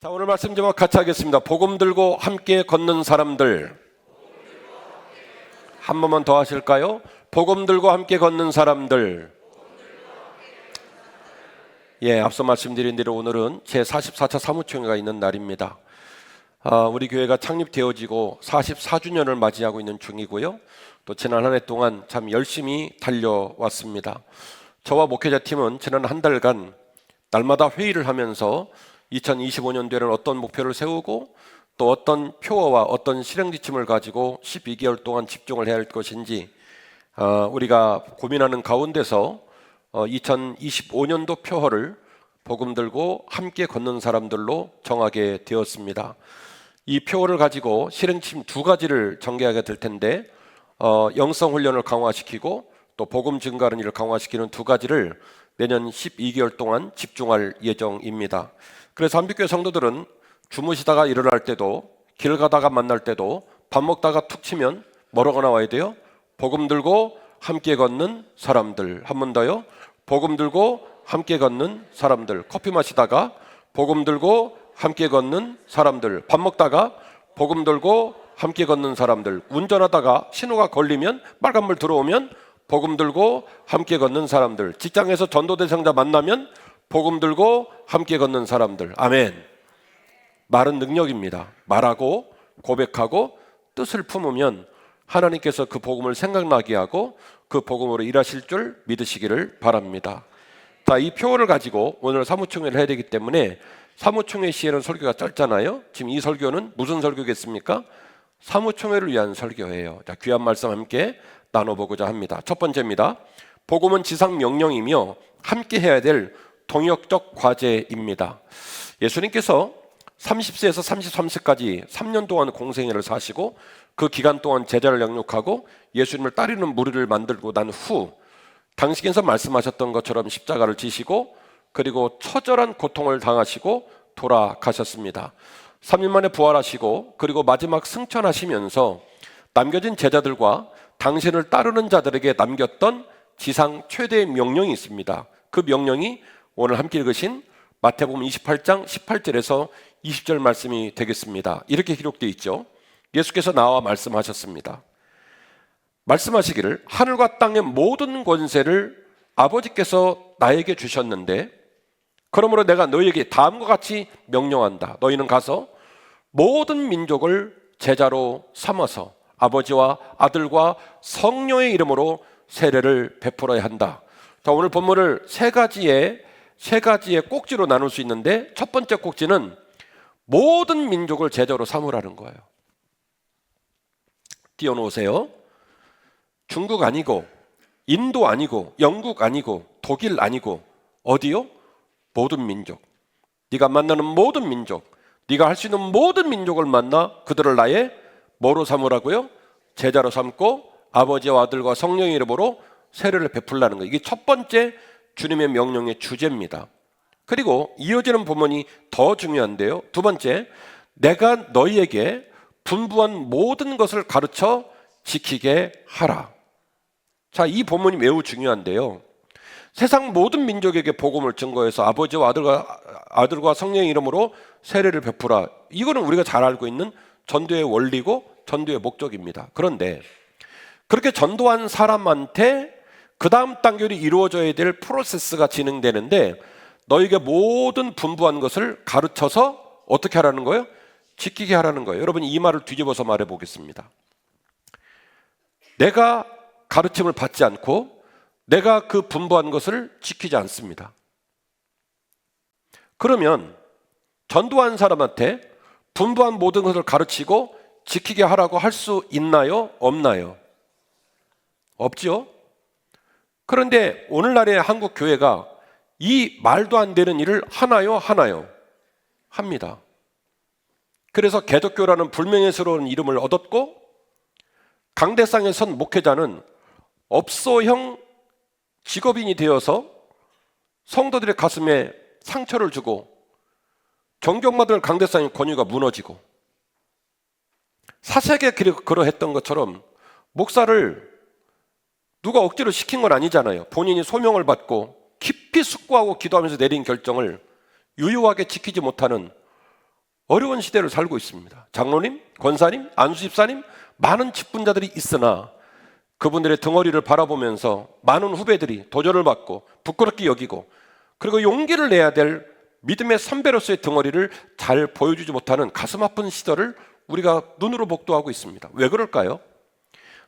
자, 오늘 말씀 제목 같이 하겠습니다. 복음 들고 함께 걷는 사람들. 한 번만 더 하실까요? 복음 들고 함께 걷는 사람들. 앞서 말씀드린 대로 오늘은 제44차 사무총회가 있는 날입니다. 우리 교회가 창립되어지고 44주년을 맞이하고 있는 중이고요. 또 지난 한 해 동안 참 열심히 달려왔습니다. 저와 목회자팀은 지난 한 달간 날마다 회의를 하면서 2025년도에는 어떤 목표를 세우고 또 어떤 표어와 어떤 실행 지침을 가지고 12개월 동안 집중을 해야 할 것인지 우리가 고민하는 가운데서 2025년도 표어를 복음 들고 함께 걷는 사람들로 정하게 되었습니다. 이 표어를 가지고 실행 지침 두 가지를 전개하게 될 텐데 영성 훈련을 강화시키고 또 복음 증가하는 일을 강화시키는 두 가지를 내년 12개월 동안 집중할 예정입니다. 그래서 한빛교회 성도들은 주무시다가 일어날 때도 길 가다가 만날 때도 밥 먹다가 툭 치면 뭐라고 나와야 돼요? 복음 들고 함께 걷는 사람들. 한 번 더요. 복음 들고 함께 걷는 사람들. 커피 마시다가 복음 들고 함께 걷는 사람들. 밥 먹다가 복음 들고 함께 걷는 사람들. 운전하다가 신호가 걸리면 빨간불 들어오면 복음 들고 함께 걷는 사람들. 직장에서 전도 대상자 만나면 복음 들고 함께 걷는 사람들. 아멘. 말은 능력입니다. 말하고 고백하고 뜻을 품으면 하나님께서 그 복음을 생각나게 하고 그 복음으로 일하실 줄 믿으시기를 바랍니다. 자, 이 표어를 가지고 오늘 사무총회를 해야 되기 때문에 사무총회 시에는 설교가 짧잖아요. 지금 이 설교는 무슨 설교겠습니까? 사무총회를 위한 설교예요. 자, 귀한 말씀 함께 나눠보고자 합니다. 첫 번째입니다. 복음은 지상 명령이며 함께 해야 될 동역적 과제입니다. 예수님께서 30세에서 33세까지 3년 동안 공생애를 사시고 그 기간 동안 제자를 양육하고 예수님을 따르는 무리를 만들고 난 후 당시에서 말씀하셨던 것처럼 십자가를 지시고 그리고 처절한 고통을 당하시고 돌아가셨습니다. 3일 만에 부활하시고 그리고 마지막 승천하시면서 남겨진 제자들과 당신을 따르는 자들에게 남겼던 지상 최대의 명령이 있습니다. 그 명령이 오늘 함께 읽으신 마태복음 28장 18절에서 20절 말씀이 되겠습니다. 이렇게 기록되어 있죠. 예수께서 나와 말씀하셨습니다. 말씀하시기를 하늘과 땅의 모든 권세를 아버지께서 나에게 주셨는데 그러므로 내가 너희에게 다음과 같이 명령한다. 너희는 가서 모든 민족을 제자로 삼아서 아버지와 아들과 성령의 이름으로 세례를 베풀어야 한다. 자, 오늘 본문을 세 가지의 꼭지로 나눌 수 있는데 첫 번째 꼭지는 모든 민족을 제자로 삼으라는 거예요. 띄워놓으세요. 중국 아니고 인도 아니고 영국 아니고 독일 아니고 어디요? 모든 민족. 네가 만나는 모든 민족, 네가 할 수 있는 모든 민족을 만나 그들을 나의 뭐로 삼으라고요? 제자로 삼고 아버지와 아들과 성령의 이름으로 세례를 베풀라는 거예요. 이게 첫 번째 주님의 명령의 주제입니다. 그리고 이어지는 본문이 더 중요한데요. 두 번째, 내가 너희에게 분부한 모든 것을 가르쳐 지키게 하라. 자, 이 본문이 매우 중요한데요. 세상 모든 민족에게 복음을 증거해서 아버지와 아들과 성령의 이름으로 세례를 베푸라. 이거는 우리가 잘 알고 있는 전도의 원리고 전도의 목적입니다. 그런데 그렇게 전도한 사람한테 그 다음 단계로 이루어져야 될 프로세스가 진행되는데 너에게 모든 분부한 것을 가르쳐서 어떻게 하라는 거예요? 지키게 하라는 거예요. 여러분, 이 말을 뒤집어서 말해 보겠습니다. 내가 가르침을 받지 않고 내가 그 분부한 것을 지키지 않습니다. 그러면 전도한 사람한테 분부한 모든 것을 가르치고 지키게 하라고 할 수 있나요? 없나요? 없지요? 그런데 오늘날의 한국 교회가 이 말도 안 되는 일을 하나요? 합니다. 그래서 개독교라는 불명예스러운 이름을 얻었고 강대상에 선 목회자는 업소형 직업인이 되어서 성도들의 가슴에 상처를 주고 존경받을 강대상의 권위가 무너지고 사색에 그러했던 것처럼 목사를 누가 억지로 시킨 건 아니잖아요. 본인이 소명을 받고 깊이 숙고하고 기도하면서 내린 결정을 유효하게 지키지 못하는 어려운 시대를 살고 있습니다. 장로님, 권사님, 안수집사님, 많은 직분자들이 있으나 그분들의 덩어리를 바라보면서 많은 후배들이 도전을 받고 부끄럽게 여기고 그리고 용기를 내야 될 믿음의 선배로서의 덩어리를 잘 보여주지 못하는 가슴 아픈 시절을 우리가 눈으로 목도하고 있습니다. 왜 그럴까요?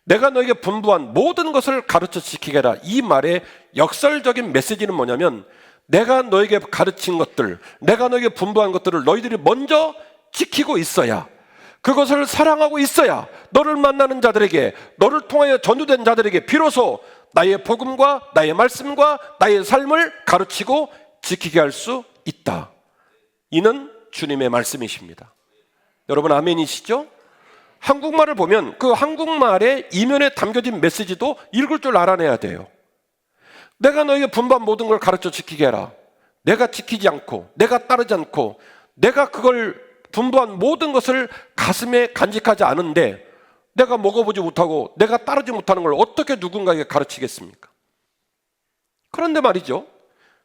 내가 너에게 분부한 모든 것을 가르쳐 지키게 하라. 이 말의 역설적인 메시지는 뭐냐면 내가 너에게 가르친 것들, 내가 너에게 분부한 것들을 너희들이 먼저 지키고 있어야, 그것을 사랑하고 있어야 너를 만나는 자들에게, 너를 통하여 전도된 자들에게 비로소 나의 복음과 나의 말씀과 나의 삶을 가르치고 지키게 할 수 있다. 이는 주님의 말씀이십니다. 여러분 아멘이시죠? 한국말을 보면 그 한국말의 이면에 담겨진 메시지도 읽을 줄 알아내야 돼요. 내가 너에게 분부한 모든 걸 가르쳐 지키게 해라. 내가 지키지 않고 내가 따르지 않고 내가 그걸 분부한 모든 것을 가슴에 간직하지 않은데 내가 먹어보지 못하고 내가 따르지 못하는 걸 어떻게 누군가에게 가르치겠습니까? 그런데 말이죠,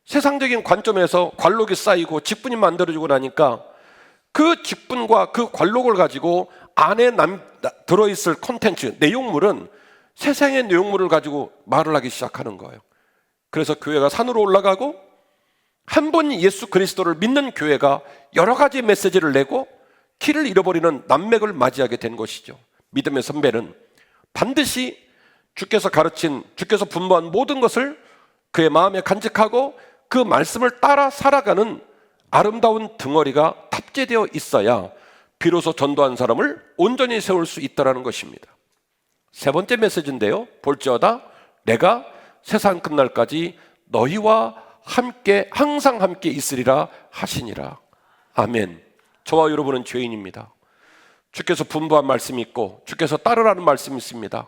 세상적인 관점에서 관록이 쌓이고 직분이 만들어지고 나니까 그 직분과 그 관록을 가지고 안에 들어있을 콘텐츠, 내용물은 세상의 내용물을 가지고 말을 하기 시작하는 거예요. 그래서 교회가 산으로 올라가고 한 번 예수 그리스도를 믿는 교회가 여러 가지 메시지를 내고 길을 잃어버리는 난맥을 맞이하게 된 것이죠. 믿음의 선배는 반드시 주께서 가르친, 주께서 분부한 모든 것을 그의 마음에 간직하고 그 말씀을 따라 살아가는 아름다운 덩어리가 탑재되어 있어야 비로소 전도한 사람을 온전히 세울 수 있다는 것입니다. 세 번째 메시지인데요, 볼지어다 내가 세상 끝날까지 너희와 함께 항상 함께 있으리라 하시니라. 아멘. 저와 여러분은 죄인입니다. 주께서 분부한 말씀이 있고 주께서 따르라는 말씀이 있습니다.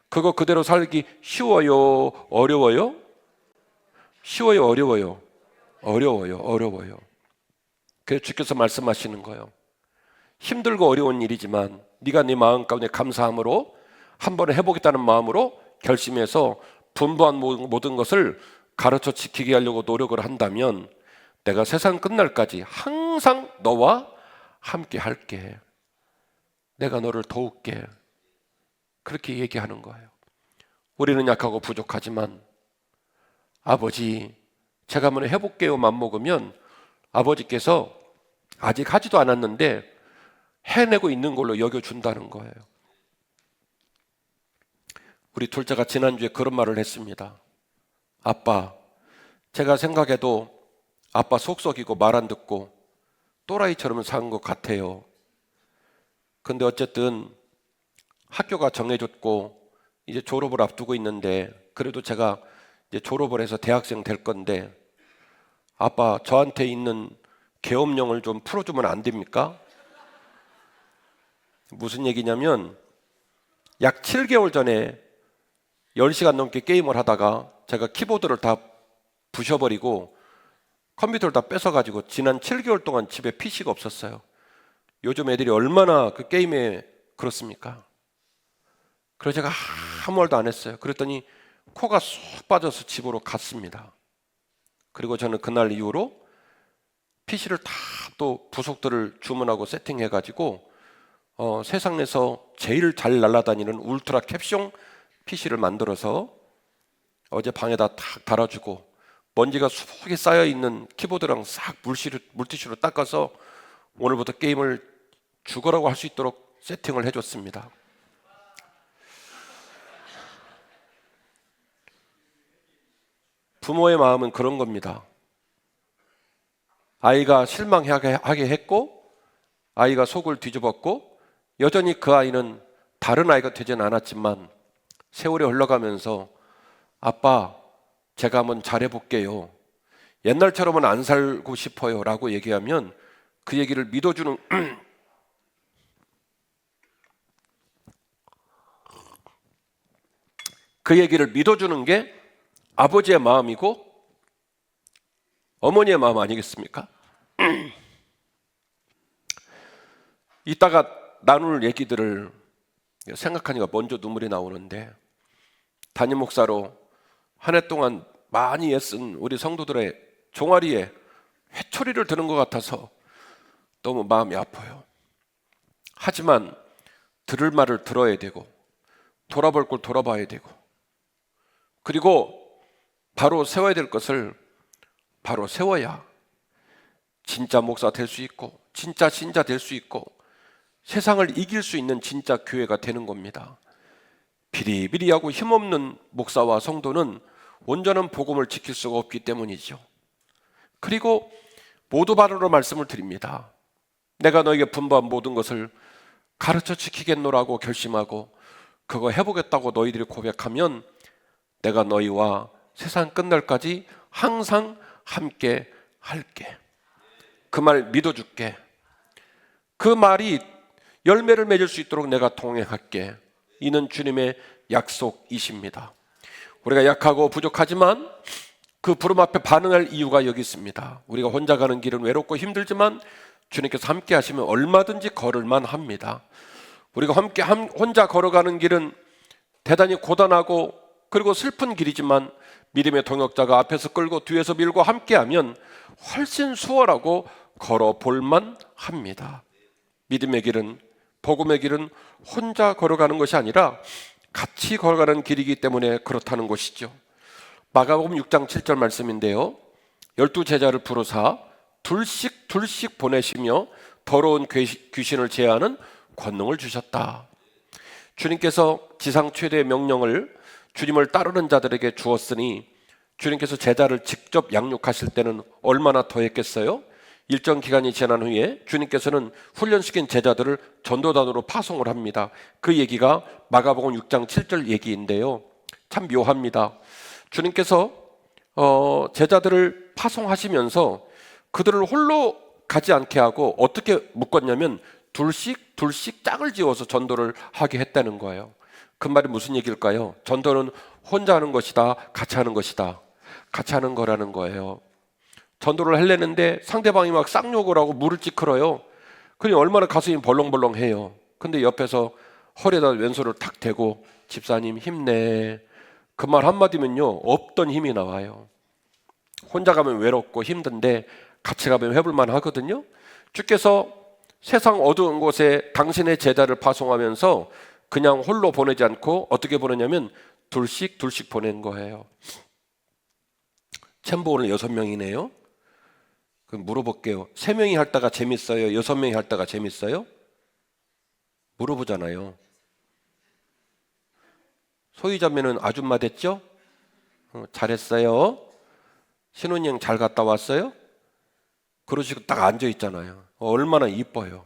그거 그대로 살기 쉬워요? 어려워요? 쉬워요? 어려워요? 어려워요. 그래서 주께서 말씀하시는 거예요. 힘들고 어려운 일이지만 네가 네 마음 가운데 감사함으로 한번 해보겠다는 마음으로 결심해서 분부한 모든 것을 가르쳐 지키게 하려고 노력을 한다면 내가 세상 끝날까지 항상 너와 함께 할게. 내가 너를 도울게. 그렇게 얘기하는 거예요. 우리는 약하고 부족하지만 아버지, 제가 한번 해볼게요 맘먹으면 아버지께서 아직 하지도 않았는데 해내고 있는 걸로 여겨준다는 거예요. 우리 둘째가 지난주에 그런 말을 했습니다. 아빠, 제가 생각해도 아빠 속썩이고 말 안 듣고 또라이처럼 산 것 같아요. 근데 어쨌든 학교가 정해졌고 이제 졸업을 앞두고 있는데 그래도 제가 이제 졸업을 해서 대학생 될 건데 아빠, 저한테 있는 계엄령을 좀 풀어주면 안 됩니까? 무슨 얘기냐면 약 7개월 전에 10시간 넘게 게임을 하다가 제가 키보드를 다 부셔버리고 컴퓨터를 다 뺏어가지고 지난 7개월 동안 집에 PC가 없었어요. 요즘 애들이 얼마나 그 게임에 그렇습니까? 그래서 제가 아무 말도 안 했어요. 그랬더니 코가 쏙 빠져서 집으로 갔습니다. 그리고 저는 그날 이후로 PC를 다 또 부속들을 주문하고 세팅해가지고 세상 내서 제일 잘 날아다니는 울트라 캡숑 PC를 만들어서 어제 방에다 탁 달아주고 먼지가 수북에 쌓여있는 키보드랑 싹 물티슈로 닦아서 오늘부터 게임을 죽어라고 할 수 있도록 세팅을 해줬습니다. 부모의 마음은 그런 겁니다. 아이가 실망하게 했고 아이가 속을 뒤집었고 여전히 그 아이는 다른 아이가 되진 않았지만 세월이 흘러가면서 아빠, 제가 한번 잘해볼게요. 옛날처럼은 안 살고 싶어요 라고 얘기하면 그 얘기를 믿어주는 그 얘기를 믿어주는 게 아버지의 마음이고 어머니의 마음 아니겠습니까? 이따가 나눌 얘기들을 생각하니까 먼저 눈물이 나오는데 담임 목사로 한 해 동안 많이 애쓴 우리 성도들의 종아리에 회초리를 드는 것 같아서 너무 마음이 아파요. 하지만 들을 말을 들어야 되고 돌아볼 걸 돌아봐야 되고 그리고 바로 세워야 될 것을 바로 세워야 진짜 목사 될 수 있고 진짜 신자 될 수 있고 세상을 이길 수 있는 진짜 교회가 되는 겁니다. 비리비리하고 힘없는 목사와 성도는 온전한 복음을 지킬 수가 없기 때문이죠. 그리고 모두 바로로 말씀을 드립니다. 내가 너에게 분부한 모든 것을 가르쳐 지키겠노라고 결심하고 그거 해보겠다고 너희들이 고백하면 내가 너희와 세상 끝날까지 항상 함께 할게. 그 말 믿어줄게. 그 말이 열매를 맺을 수 있도록 내가 동행할게. 이는 주님의 약속이십니다. 우리가 약하고 부족하지만 그 부름 앞에 반응할 이유가 여기 있습니다. 우리가 혼자 가는 길은 외롭고 힘들지만 주님께서 함께 하시면 얼마든지 걸을만 합니다. 우리가 혼자 걸어가는 길은 대단히 고단하고 그리고 슬픈 길이지만 믿음의 동역자가 앞에서 끌고 뒤에서 밀고 함께하면 훨씬 수월하고 걸어볼만 합니다. 믿음의 길은 복음의 길은 혼자 걸어가는 것이 아니라 같이 걸어가는 길이기 때문에 그렇다는 것이죠. 마가복음 6장 7절 말씀인데요. 12제자를 부르사 둘씩 보내시며 더러운 귀신을 제하는 권능을 주셨다. 주님께서 지상 최대의 명령을 주님을 따르는 자들에게 주었으니 주님께서 제자를 직접 양육하실 때는 얼마나 더 했겠어요? 일정 기간이 지난 후에 주님께서는 훈련시킨 제자들을 전도단으로 파송을 합니다. 그 얘기가 마가복음 6장 7절 얘기인데요. 참 묘합니다. 주님께서 제자들을 파송하시면서 그들을 홀로 가지 않게 하고 어떻게 묶었냐면 둘씩 짝을 지어서 전도를 하게 했다는 거예요. 그 말이 무슨 얘기일까요? 전도는 혼자 하는 것이다, 같이 하는 것이다. 같이 하는 거라는 거예요. 전도를 하려는데 상대방이 막 쌍욕을 하고 물을 찌그러요. 그러니 얼마나 가슴이 벌렁벌렁해요. 근데 옆에서 허리에다 왼손을 탁 대고 집사님 힘내. 그 말 한마디면요 없던 힘이 나와요. 혼자 가면 외롭고 힘든데 같이 가면 해볼만 하거든요. 주께서 세상 어두운 곳에 당신의 제자를 파송하면서 그냥 홀로 보내지 않고 어떻게 보내냐면 둘씩 보낸 거예요. 챔버 오늘 6명이네요. 그럼 물어볼게요. 3명이 할 때가 재밌어요? 6명이 할 때가 재밌어요? 물어보잖아요. 소희자매는 아줌마 됐죠? 잘했어요. 신혼여행 잘 갔다 왔어요? 그러시고 딱 앉아있잖아요. 얼마나 이뻐요.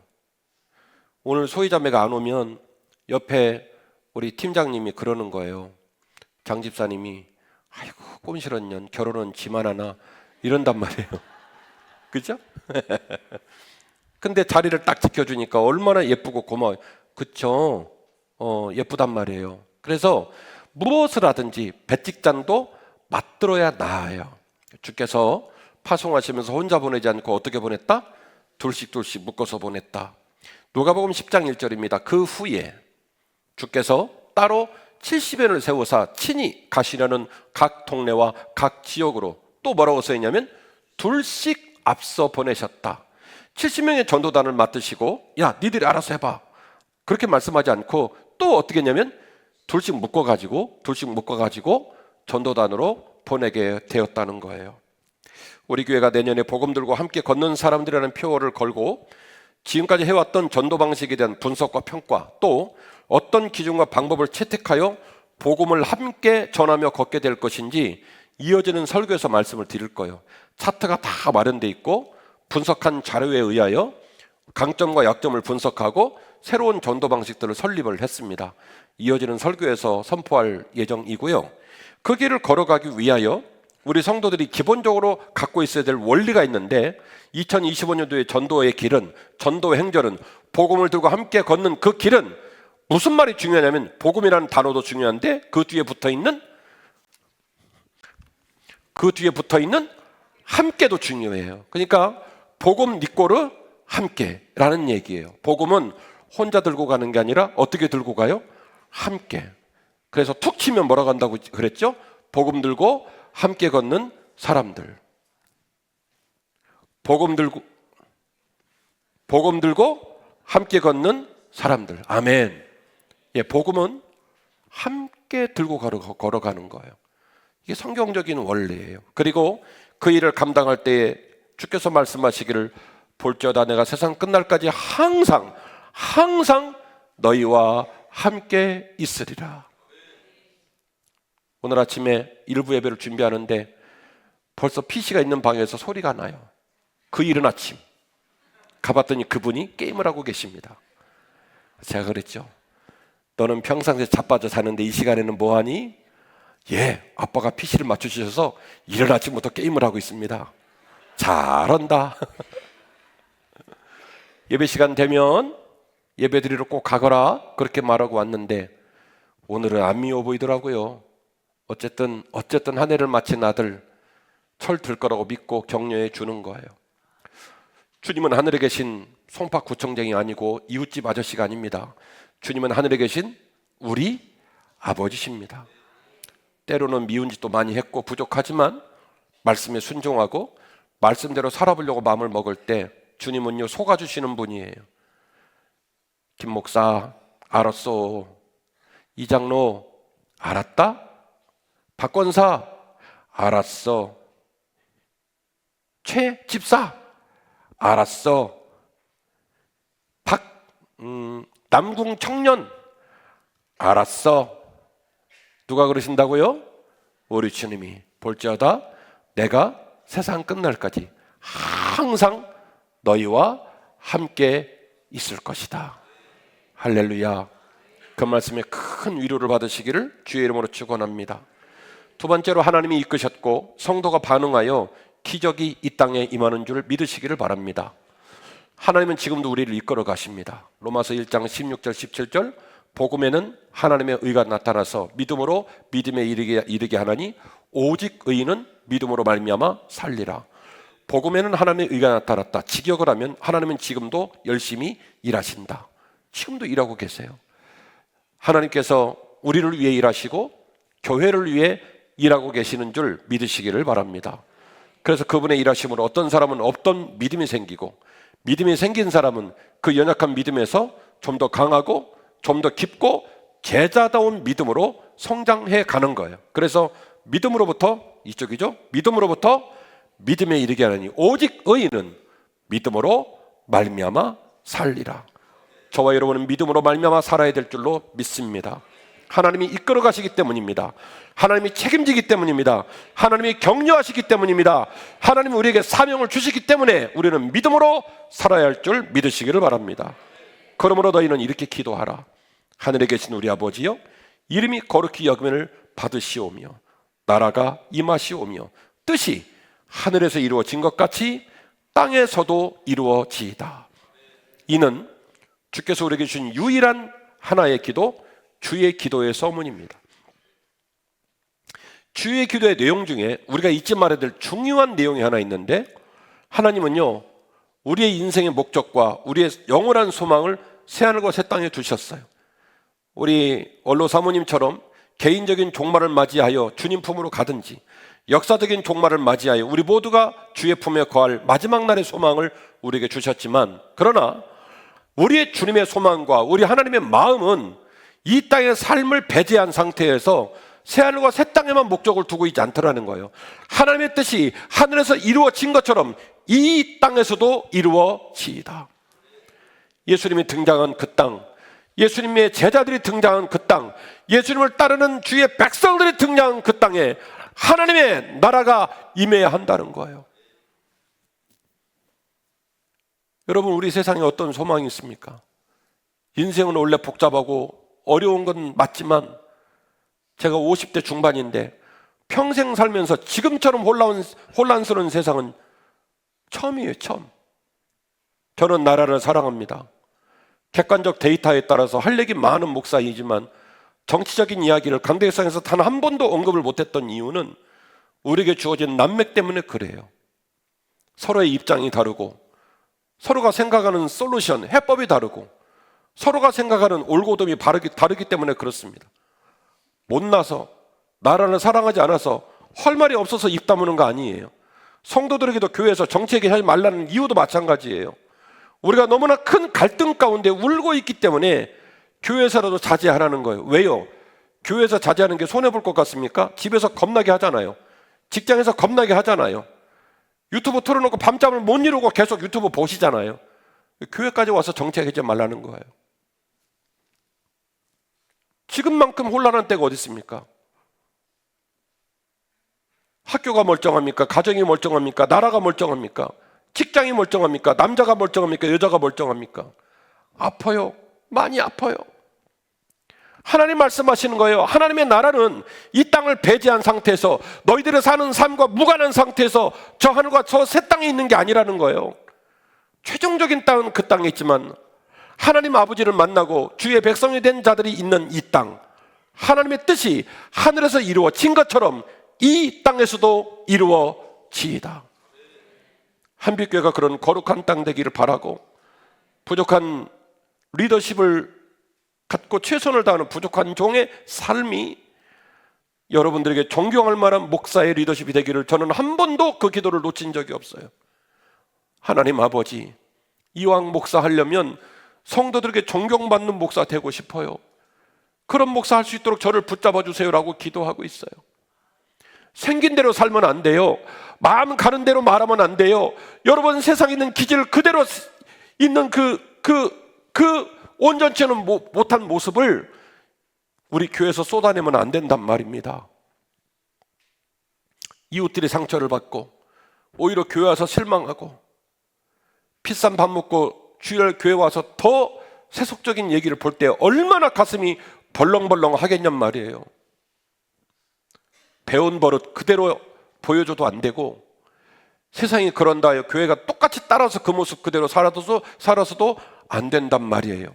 오늘 소희자매가 안 오면 옆에 우리 팀장님이 그러는 거예요. 장 집사님이 아이고 꼼실한 년 결혼은 지만 하나 이런단 말이에요. 그죠? 근데 자리를 딱 지켜주니까 얼마나 예쁘고 고마워요. 그쵸? 예쁘단 말이에요. 그래서 무엇을 하든지 배직장도 맞들어야 나아요. 주께서 파송하시면서 혼자 보내지 않고 어떻게 보냈다? 둘씩 묶어서 보냈다. 누가복음 10장 1절입니다. 그 후에 주께서 따로 70인을 세우사 친히 가시려는 각 동네와 각 지역으로 또 뭐라고 써있냐면 둘씩 앞서 보내셨다. 70명의 전도단을 맡으시고 야 니들이 알아서 해봐 그렇게 말씀하지 않고 또 어떻게 했냐면 둘씩 묶어가지고 전도단으로 보내게 되었다는 거예요. 우리 교회가 내년에 복음 들고 함께 걷는 사람들이라는 표어를 걸고 지금까지 해왔던 전도 방식에 대한 분석과 평가 또 어떤 기준과 방법을 채택하여 복음을 함께 전하며 걷게 될 것인지 이어지는 설교에서 말씀을 드릴 거예요. 차트가 다 마련돼 있고 분석한 자료에 의하여 강점과 약점을 분석하고 새로운 전도 방식들을 설립을 했습니다. 이어지는 설교에서 선포할 예정이고요. 그 길을 걸어가기 위하여 우리 성도들이 기본적으로 갖고 있어야 될 원리가 있는데 2025년도의 전도의 길은 전도 행전은 복음을 들고 함께 걷는 그 길은 무슨 말이 중요하냐면 복음이라는 단어도 중요한데 그 뒤에 붙어있는 함께도 중요해요. 그러니까 복음 니꼬르 함께라는 얘기예요. 복음은 혼자 들고 가는 게 아니라 어떻게 들고 가요? 함께. 그래서 툭 치면 뭐라고 한다고 그랬죠? 복음 들고 함께 걷는 사람들. 복음 복음 들고 함께 걷는 사람들. 아멘. 예, 복음은 함께 들고 걸어가는 거예요. 이게 성경적인 원리예요. 그리고 그 일을 감당할 때에 주께서 말씀하시기를 볼지어다 내가 세상 끝날까지 항상 너희와 함께 있으리라. 오늘 아침에 일부 예배를 준비하는데 벌써 PC가 있는 방에서 소리가 나요. 그 이른 아침 가봤더니 그분이 게임을 하고 계십니다. 제가 그랬죠. 너는 평상시에 자빠져 사는데 이 시간에는 뭐하니? 예, 아빠가 PC를 맞춰주셔서 이른 아침부터 게임을 하고 있습니다. 잘한다. 예배 시간 되면 예배 드리러 꼭 가거라 그렇게 말하고 왔는데 오늘은 안 미워 보이더라고요. 어쨌든 한 해를 마친 아들 철 들 거라고 믿고 격려해 주는 거예요. 주님은 하늘에 계신 송파구청장이 아니고 이웃집 아저씨가 아닙니다. 주님은 하늘에 계신 우리 아버지십니다. 때로는 미운 짓도 많이 했고 부족하지만 말씀에 순종하고 말씀대로 살아보려고 마음을 먹을 때 주님은요 속아주시는 분이에요. 김 목사 알았어. 이 장로 알았다? 박 권사 알았어. 최 집사 알았어. 남궁 청년 알았어. 누가 그러신다고요? 우리 주님이 볼지어다 내가 세상 끝날까지 항상 너희와 함께 있을 것이다. 할렐루야. 그 말씀에 큰 위로를 받으시기를 주의 이름으로 축원합니다. 두 번째로 하나님이 이끄셨고 성도가 반응하여 기적이 이 땅에 임하는 줄 믿으시기를 바랍니다. 하나님은 지금도 우리를 이끌어 가십니다. 로마서 1장 16절 17절 복음에는 하나님의 의가 나타나서 믿음으로 믿음에 이르게 하나니 오직 의인은 믿음으로 말미암아 살리라. 복음에는 하나님의 의가 나타났다. 직역을 하면 하나님은 지금도 열심히 일하신다. 지금도 일하고 계세요. 하나님께서 우리를 위해 일하시고 교회를 위해 일하고 계시는 줄 믿으시기를 바랍니다. 그래서 그분의 일하심으로 어떤 사람은 없던 믿음이 생기고 믿음이 생긴 사람은 그 연약한 믿음에서 좀 더 강하고 좀 더 깊고 제자다운 믿음으로 성장해 가는 거예요. 그래서 믿음으로부터 이쪽이죠. 믿음으로부터 믿음에 이르게 하느니 오직 의인은 믿음으로 말미암아 살리라. 저와 여러분은 믿음으로 말미암아 살아야 될 줄로 믿습니다. 하나님이 이끌어 가시기 때문입니다. 하나님이 책임지기 때문입니다. 하나님이 격려하시기 때문입니다. 하나님이 우리에게 사명을 주시기 때문에 우리는 믿음으로 살아야 할 줄 믿으시기를 바랍니다. 그러므로 너희는 이렇게 기도하라. 하늘에 계신 우리 아버지여 이름이 거룩히 여김을 받으시오며 나라가 임하시오며 뜻이 하늘에서 이루어진 것 같이 땅에서도 이루어지이다. 이는 주께서 우리에게 주신 유일한 하나의 기도 주의 기도의 서문입니다. 주의 기도의 내용 중에 우리가 잊지 말아야 될 중요한 내용이 하나 있는데 하나님은요 우리의 인생의 목적과 우리의 영원한 소망을 새하늘과 새 땅에 두셨어요. 우리 원로 사모님처럼 개인적인 종말을 맞이하여 주님 품으로 가든지 역사적인 종말을 맞이하여 우리 모두가 주의 품에 거할 마지막 날의 소망을 우리에게 주셨지만 그러나 우리의 주님의 소망과 우리 하나님의 마음은 이 땅의 삶을 배제한 상태에서 새하늘과 새 땅에만 목적을 두고 있지 않더라는 거예요. 하나님의 뜻이 하늘에서 이루어진 것처럼 이 땅에서도 이루어지이다. 예수님이 등장한 그 땅, 예수님의 제자들이 등장한 그 땅, 예수님을 따르는 주의 백성들이 등장한 그 땅에 하나님의 나라가 임해야 한다는 거예요. 여러분 우리 세상에 어떤 소망이 있습니까? 인생은 원래 복잡하고 어려운 건 맞지만 제가 50대 중반인데 평생 살면서 지금처럼 혼란스러운 세상은 처음이에요. 처음. 저는 나라를 사랑합니다. 객관적 데이터에 따라서 할 얘기 많은 목사이지만 정치적인 이야기를 강대상에서 단 한 번도 언급을 못했던 이유는 우리에게 주어진 난맥 때문에 그래요. 서로의 입장이 다르고 서로가 생각하는 솔루션, 해법이 다르고 서로가 생각하는 올고돔이 다르기 때문에 그렇습니다. 못나서 나라를 사랑하지 않아서 할 말이 없어서 입 다무는 거 아니에요. 성도들에게도 교회에서 정치 얘기하지 말라는 이유도 마찬가지예요. 우리가 너무나 큰 갈등 가운데 울고 있기 때문에 교회에서라도 자제하라는 거예요. 왜요? 교회에서 자제하는 게 손해볼 것 같습니까? 집에서 겁나게 하잖아요. 직장에서 겁나게 하잖아요. 유튜브 틀어놓고 밤잠을 못 이루고 계속 유튜브 보시잖아요. 교회까지 와서 정책하지 말라는 거예요. 지금만큼 혼란한 때가 어디 있습니까? 학교가 멀쩡합니까? 가정이 멀쩡합니까? 나라가 멀쩡합니까? 직장이 멀쩡합니까? 남자가 멀쩡합니까? 여자가 멀쩡합니까? 아파요. 많이 아파요. 하나님 말씀하시는 거예요. 하나님의 나라는 이 땅을 배제한 상태에서 너희들이 사는 삶과 무관한 상태에서 저 하늘과 저 새 땅에 있는 게 아니라는 거예요. 최종적인 땅은 그 땅에 있지만 하나님 아버지를 만나고 주의 백성이 된 자들이 있는 이 땅, 하나님의 뜻이 하늘에서 이루어진 것처럼 이 땅에서도 이루어지이다. 한빛교회가 그런 거룩한 땅 되기를 바라고, 부족한 리더십을 갖고 최선을 다하는 부족한 종의 삶이 여러분들에게 존경할 만한 목사의 리더십이 되기를 저는 한 번도 그 기도를 놓친 적이 없어요. 하나님 아버지, 이왕 목사 하려면 성도들에게 존경받는 목사 되고 싶어요. 그런 목사 할 수 있도록 저를 붙잡아 주세요라고 기도하고 있어요. 생긴 대로 살면 안 돼요. 마음 가는 대로 말하면 안 돼요. 여러분, 세상에 있는 기질 그대로 있는 그 온전치는 못한 모습을 우리 교회에서 쏟아내면 안 된단 말입니다. 이웃들이 상처를 받고 오히려 교회 와서 실망하고 비싼 밥 먹고 주일 교회 와서 더 세속적인 얘기를 볼 때 얼마나 가슴이 벌렁벌렁 하겠냔 말이에요. 배운 버릇 그대로 보여줘도 안 되고, 세상이 그런다 해요. 교회가 똑같이 따라서 그 모습 그대로 살아서도 안 된단 말이에요.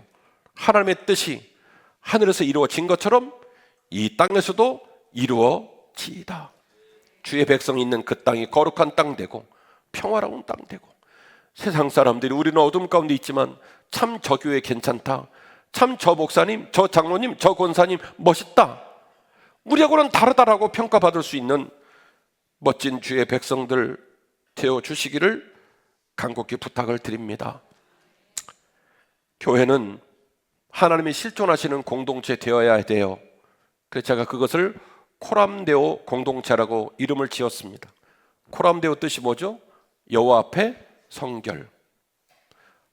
하나님의 뜻이 하늘에서 이루어진 것처럼 이 땅에서도 이루어지이다. 주의 백성이 있는 그 땅이 거룩한 땅 되고 평화로운 땅 되고, 세상 사람들이 우리는 어둠 가운데 있지만 참 저 교회 괜찮다, 참 저 목사님, 저 장로님, 저 권사님 멋있다, 우리하고는 다르다라고 평가받을 수 있는 멋진 주의 백성들 되어주시기를 간곡히 부탁을 드립니다. 교회는 하나님이 실존하시는 공동체 되어야 돼요. 그래서 제가 그것을 코람데오 공동체라고 이름을 지었습니다. 코람데오 뜻이 뭐죠? 여호와 앞에 성결.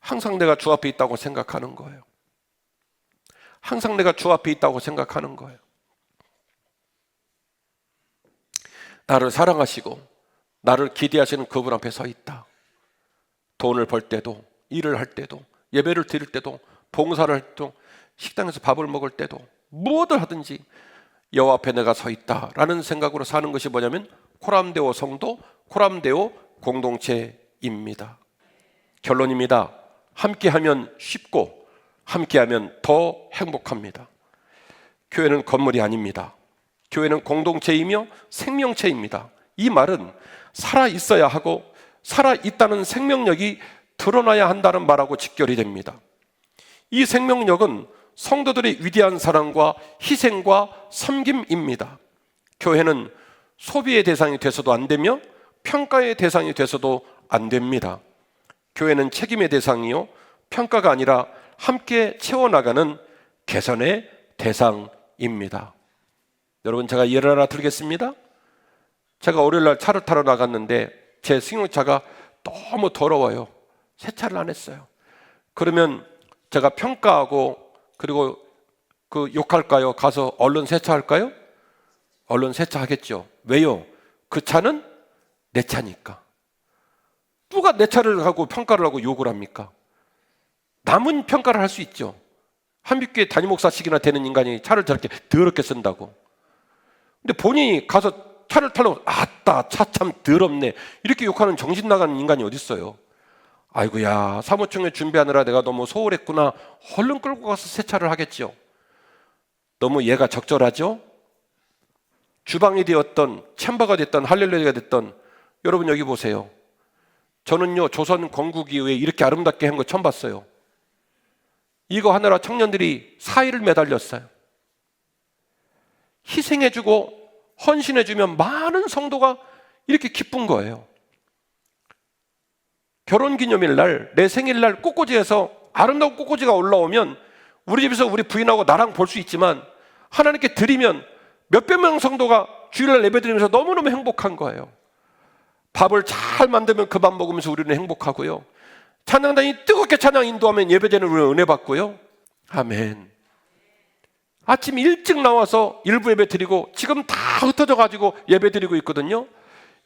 항상 내가 주 앞에 있다고 생각하는 거예요. 항상 내가 주 앞에 있다고 생각하는 거예요. 나를 사랑하시고 나를 기대하시는 그분 앞에 서 있다. 돈을 벌 때도, 일을 할 때도, 예배를 드릴 때도, 봉사를 할 때도, 식당에서 밥을 먹을 때도, 무엇을 하든지 여호와 앞에 내가 서 있다라는 생각으로 사는 것이 뭐냐면 코람데오 성도, 코람데오 공동체입니다. 결론입니다. 함께하면 쉽고 함께하면 더 행복합니다. 교회는 건물이 아닙니다. 교회는 공동체이며 생명체입니다. 이 말은 살아있어야 하고 살아있다는 생명력이 드러나야 한다는 말하고 직결이 됩니다. 이 생명력은 성도들의 위대한 사랑과 희생과 섬김입니다. 교회는 소비의 대상이 돼서도 안 되며 평가의 대상이 돼서도 안 됩니다. 교회는 책임의 대상이요, 평가가 아니라 함께 채워나가는 개선의 대상입니다. 여러분, 제가 예를 하나 드리겠습니다. 제가 월요일날 차를 타러 나갔는데 제 승용차가 너무 더러워요. 세차를 안 했어요. 그러면 제가 평가하고 그리고 그 욕할까요? 가서 얼른 세차할까요? 얼른 세차하겠죠. 왜요? 그 차는 내 차니까. 누가 내 차를 하고 평가를 하고 욕을 합니까? 남은 평가를 할 수 있죠. 한빛교회 담임 목사씩이나 되는 인간이 차를 저렇게 더럽게 쓴다고. 근데 본인이 가서 차를 타려고, 아따 차 참 더럽네, 이렇게 욕하는 정신 나가는 인간이 어디 있어요? 아이고야, 사무총회 준비하느라 내가 너무 소홀했구나, 얼른 끌고 가서 세차를 하겠죠. 너무 얘가 적절하죠? 주방이 되었던 챔버가 됐던 할렐루야가 됐던, 여러분 여기 보세요. 저는요 조선 건국이후에 이렇게 아름답게 한 거 처음 봤어요. 이거 하느라 청년들이 사의를 매달렸어요. 희생해주고 헌신해주면 많은 성도가 이렇게 기쁜 거예요. 결혼기념일 날, 내 생일날 꽃꽂이에서 아름다운 꽃꽂이가 올라오면 우리 집에서 우리 부인하고 나랑 볼 수 있지만 하나님께 드리면 몇백 명 성도가 주일날 예배드리면서 너무너무 행복한 거예요. 밥을 잘 만들면 그 밥 먹으면서 우리는 행복하고요. 찬양단이 뜨겁게 찬양 인도하면 예배자는 우리는 은혜 받고요. 아멘. 아침 일찍 나와서 일부 예배 드리고 지금 다 흩어져 가지고 예배 드리고 있거든요.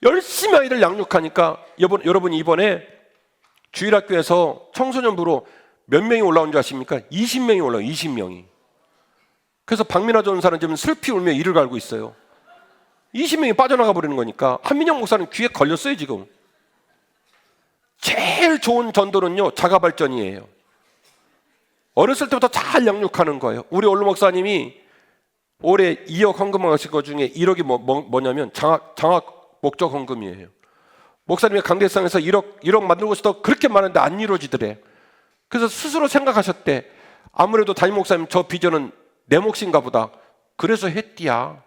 열심히 아이들 양육하니까 여러분 이번에 주일학교에서 청소년부로 몇 명이 올라온 줄 아십니까? 20명이 올라온 20명이. 그래서 박민아 전사는 지금 슬피 울며 이를 갈고 있어요. 20명이 빠져나가 버리는 거니까. 한민영 목사는 귀에 걸렸어요 지금. 제일 좋은 전도는요 자가발전이에요. 어렸을 때부터 잘 양육하는 거예요. 우리 원로 목사님이 올해 2억 헌금하신 것 중에 1억이 뭐냐면 장학 목적 헌금이에요. 목사님이 강대상에서 1억 만들고 싶다고 그렇게 많은데 안 이루어지더래. 그래서 스스로 생각하셨대. 아무래도 담임 목사님 저 비전은 내 몫인가 보다. 그래서 했디야.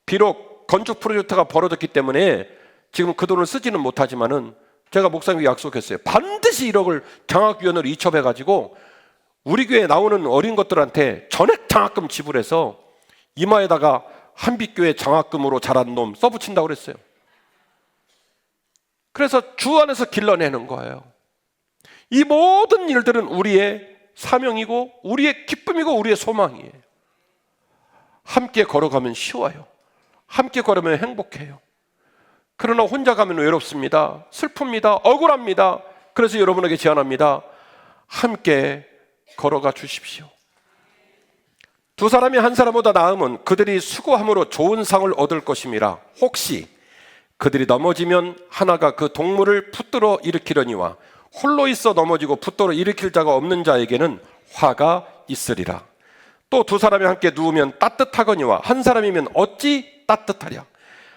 비록 건축 프로젝트가 벌어졌기 때문에 지금 그 돈을 쓰지는 못하지만은 제가 목사님께 약속했어요. 반드시 1억을 장학위원회로 이첩해가지고 우리 교회에 나오는 어린 것들한테 전액 장학금 지불해서 이마에다가 한빛교회 장학금으로 자란 놈 써붙인다고 그랬어요. 그래서 주 안에서 길러내는 거예요. 이 모든 일들은 우리의 사명이고 우리의 기쁨이고 우리의 소망이에요. 함께 걸어가면 쉬워요. 함께 걸으면 행복해요. 그러나 혼자 가면 외롭습니다. 슬픕니다. 억울합니다. 그래서 여러분에게 제안합니다. 함께 걸어가 주십시오. 두 사람이 한 사람보다 나으면 그들이 수고함으로 좋은 상을 얻을 것임이라. 혹시 그들이 넘어지면 하나가 그 동물을 붙들어 일으키려니와 홀로 있어 넘어지고 붙들어 일으킬 자가 없는 자에게는 화가 있으리라. 또 두 사람이 함께 누우면 따뜻하거니와 한 사람이면 어찌 따뜻하랴.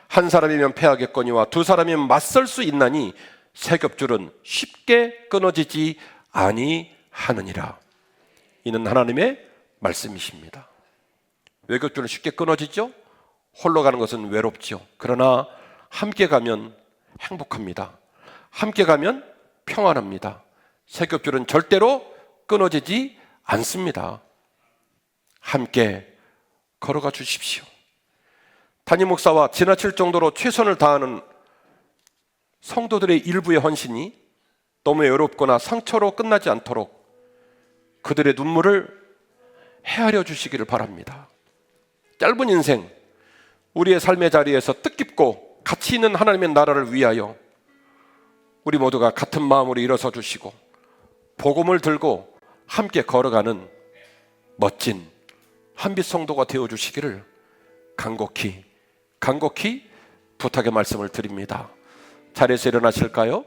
한 사람이면 패하겠거니와 두 사람이면 맞설 수 있나니 세겹줄은 쉽게 끊어지지 아니하느니라. 이는 하나님의 말씀이십니다. 왜 겹줄은 쉽게 끊어지죠? 홀로 가는 것은 외롭죠. 그러나 함께 가면 행복합니다. 함께 가면 평안합니다. 세겹줄은 절대로 끊어지지 않습니다. 함께 걸어가 주십시오. 담임 목사와 지나칠 정도로 최선을 다하는 성도들의 일부의 헌신이 너무 외롭거나 상처로 끝나지 않도록 그들의 눈물을 헤아려 주시기를 바랍니다. 짧은 인생, 우리의 삶의 자리에서 뜻깊고 가치 있는 하나님의 나라를 위하여 우리 모두가 같은 마음으로 일어서 주시고 복음을 들고 함께 걸어가는 멋진 한빛 성도가 되어 주시기를 간곡히 부탁의 말씀을 드립니다. 자리에서 일어나실까요?